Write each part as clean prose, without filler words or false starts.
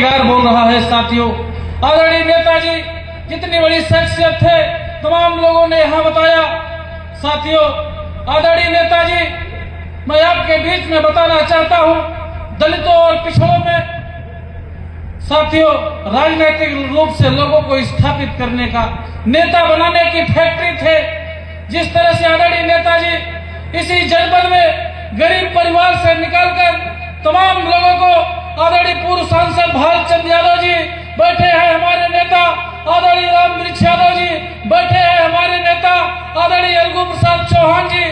क्रांतिकार बोल रहा है। साथियों, आदरणीय नेताजी जितनी बड़ी शख्सियत थे तमाम लोगों ने यहाँ बताया। साथियों, आदरणीय नेताजी, मैं आपके बीच में बताना चाहता हूँ, दलितों और पिछड़ों में साथियों राजनीतिक रूप से लोगों को स्थापित करने का, नेता बनाने की फैक्ट्री थे। जिस तरह से आदरणीय नेताजी इसी जनपद में गरीब परिवार से निकलकर तमाम लोगों को, आदरणीय पूर्व सांसद भालचंद्र यादव जी बैठे हैं, हमारे नेता आदरणीय रामवृक्ष यादव जी बैठे हैं, हमारे नेता आदरणीय अलगू प्रसाद चौहान जी,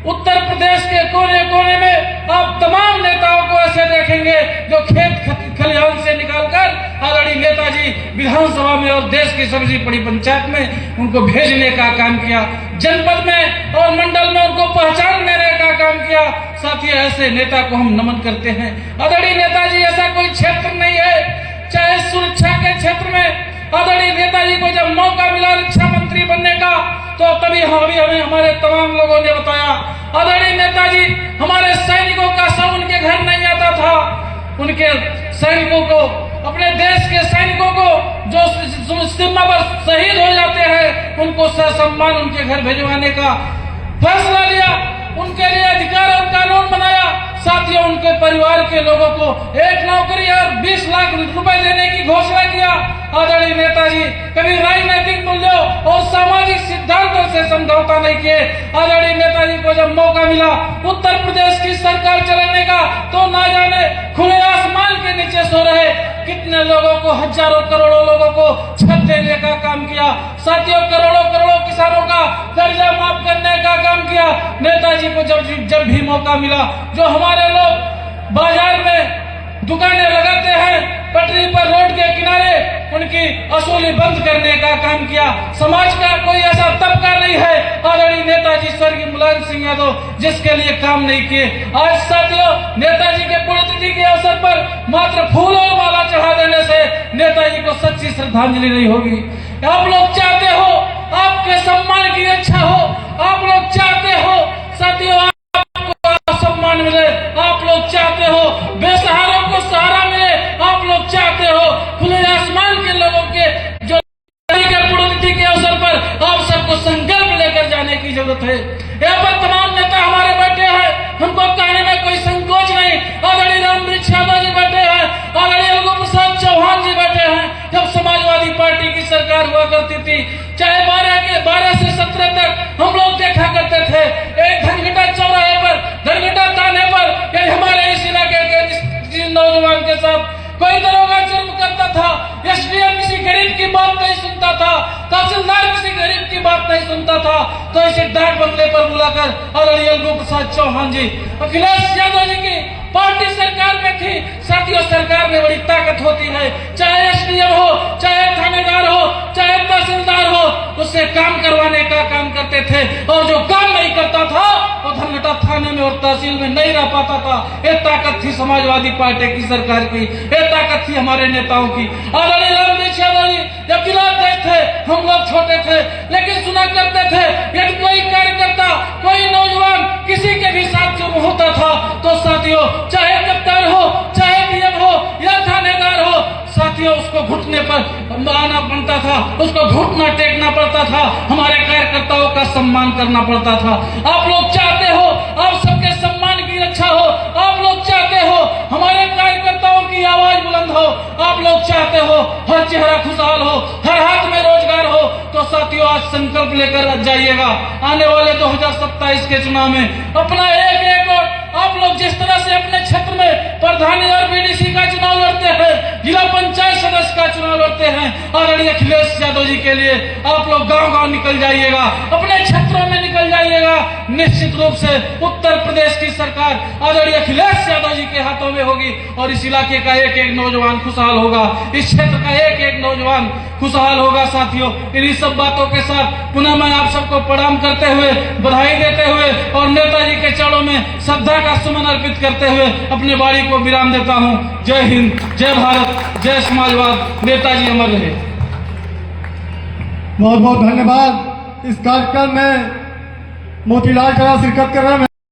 उत्तर प्रदेश के कोने कोने में आप तमाम नेताओं को ऐसे देखेंगे जो खेत खलिहान से निकालकर आदरणीय नेताजी विधानसभा में और देश की सबसे बड़ी पंचायत में उनको भेजने का काम किया, जनपद में और मंडल में उनको पहचान देने का काम किया। साथियों, ऐसे नेता को हम नमन करते हैं। आदरणीय नेताजी, ऐसा कोई क्षेत्र नहीं है, चाहे सुरक्षा के क्षेत्र में आदरणीय नेताजी को जब मौका मिला रक्षा मंत्री बनने का, तो तभी हमें हमारे तमाम लोगों ने बताया, आदरणीय नेताजी हमारे सैनिकों का सब उनके घर नहीं आता था। उनके सैनिकों को, अपने देश के सैनिकों को जो सीमा पर शहीद हो जाते हैं, उनको ससम्मान उनके घर भिजवाने का फैसला लिया, उनके लिए अधिकार और कानून बनाया। साथियों, उनके परिवार के लोगों को एक नौकरी और 20 लाख रुपए देने की घोषणा किया। आदरणीय नेताजी कभी राजनीतिक मूल्यों और सामाजिक सिद्धांतों से समझौता नहीं किए। आदरणीय नेताजी को जब मौका मिला उत्तर प्रदेश की सरकार चलाने का, तो ना जाने खुले आसमान के नीचे सो रहे कितने लोगों को, हजारों करोड़ों लोगों को छत देने का काम किया। साथियों, करोड़ों करोड़ों किसानों का कर्जा माफ करने का काम किया। नेताजी को जब भी मौका मिला, जो हमारे लोग बाजार में दुकानें लगाते हैं, पटरी पर रोड के किनारे उनकी असूली बंद करने का काम किया। समाज का कोई ऐसा तबका नहीं है आदरणीय नेताजी स्वर्गीय मुलायम सिंह यादव जिसके लिए काम नहीं किए। आज साथियों, नेताजी के पुण्यतिथि के अवसर पर मात्र फूल और माला चढ़ा देने से नेताजी को सच्ची श्रद्धांजलि नहीं होगी। आप लोग चाहते हो आपके सम्मान की रक्षा हो, आप लोग चाहते हो साथियों आपको सम्मान मिले, आप लोग चाहते हो बेसहारों को सहारा मिले, आप लोग चाहते हो खुले आसमान के लोगों के जो के पुण्यतिथि के अवसर पर आप सबको संकल्प लेकर जाने की जरूरत है। यहाँ पर तमाम नेता हमारे बैठे हैं, हमको कहने में कोई संकोच नहीं। आदरणीय रामवृक्ष यादव जी बैठे हैं, आदरणीय अलगू प्रसाद चौहान जी बैठे हैं। जब समाजवादी पार्टी की सरकार हुआ करती थी, चाहे 12 से 17 तक हम लोग देखा करते थे, एक धनघटा चौराहे पर, धनघटा थाने पर हमारे इस इलाके के नौजवान के साथ कोई दरोगा जुर्म करता था, एसडीएम किसी गरीब की बात नहीं सुनता था, तहसीलदार किसी गरीब की बात नहीं सुनता था, तो इसे डाक बंगले पर बुलाकर आदरणीय अलगू प्रसाद चौहान जी, अखिलेश यादव जी की पार्टी सरकार में थी। साथियों, सरकार में बड़ी ताकत होती है, चाहे एसडीएम हो, चाहे थानेदार हो, चाहे तहसीलदार हो, उससे काम करवाने का काम करते थे, और जो काम नहीं करता था वो धनघटा थाने में और तहसील में नहीं रह पाता था। ये ताकत थी समाजवादी पार्टी की सरकार की, ये ताकत थी हमारे नेताओं की। आदरणीय रामवृक्ष यादव जी जब गिलाते थे, हम लोग छोटे थे, लेकिन सुना करते थे यदि कोई कार्यकर्ता, कोई नौजवान किसी के भी साथ जुर्म होता था, तो साथियों चाहे कप्तान हो, चाहे डीएम हो या थानेदार हो, साथियों उसको घुटने पर आना पड़ता था, उसको घुटना टेकना पड़ता था, हमारे कार्यकर्ताओं का सम्मान करना पड़ता था। आप लोग चाहते हो आप सबके सम्मान की रक्षा हो, आप लोग चाहते हो हमारे कार्यकर्ताओं की आवाज बुलंद हो, आप लोग चाहते हो हर चेहरा खुशहाल हो, हर हाथ में रोजगार हो, तो साथियों आज संकल्प लेकर जाइएगा। आने वाले 2027 के चुनाव में अपना एक वोट आप लोग जिस तरह से अपने क्षेत्र में प्रधानी और बीडीसी का चुनाव लड़ते हैं, जिला पंचायत सदस्य का चुनाव लड़ते हैं, आदरणीय अखिलेश यादव जी के लिए आप लोग गांव-गांव निकल जाइएगा, अपने क्षेत्रों में निकल जाइएगा। निश्चित रूप से उत्तर प्रदेश की सरकार आदरणीय अखिलेश यादव जी के हाथों में होगी, और इस इलाके का एक एक नौजवान खुशहाल होगा, इस क्षेत्र का एक एक नौजवान खुशहाल होगा। साथियों, इन्हीं सब बातों के साथ पुनः मैं आप सबको प्रणाम करते हुए, बधाई देते हुए और नेताजी के चरणों में श्रद्धा का सुमन अर्पित करते हुए अपने वाणी को विराम देता हूं। जय हिंद, जय भारत, जय समाजवाद, नेताजी अमर रहे। बहुत बहुत धन्यवाद। इस कार्यक्रम में मोतीलाल चौहान शिरकत कर रहे हैं।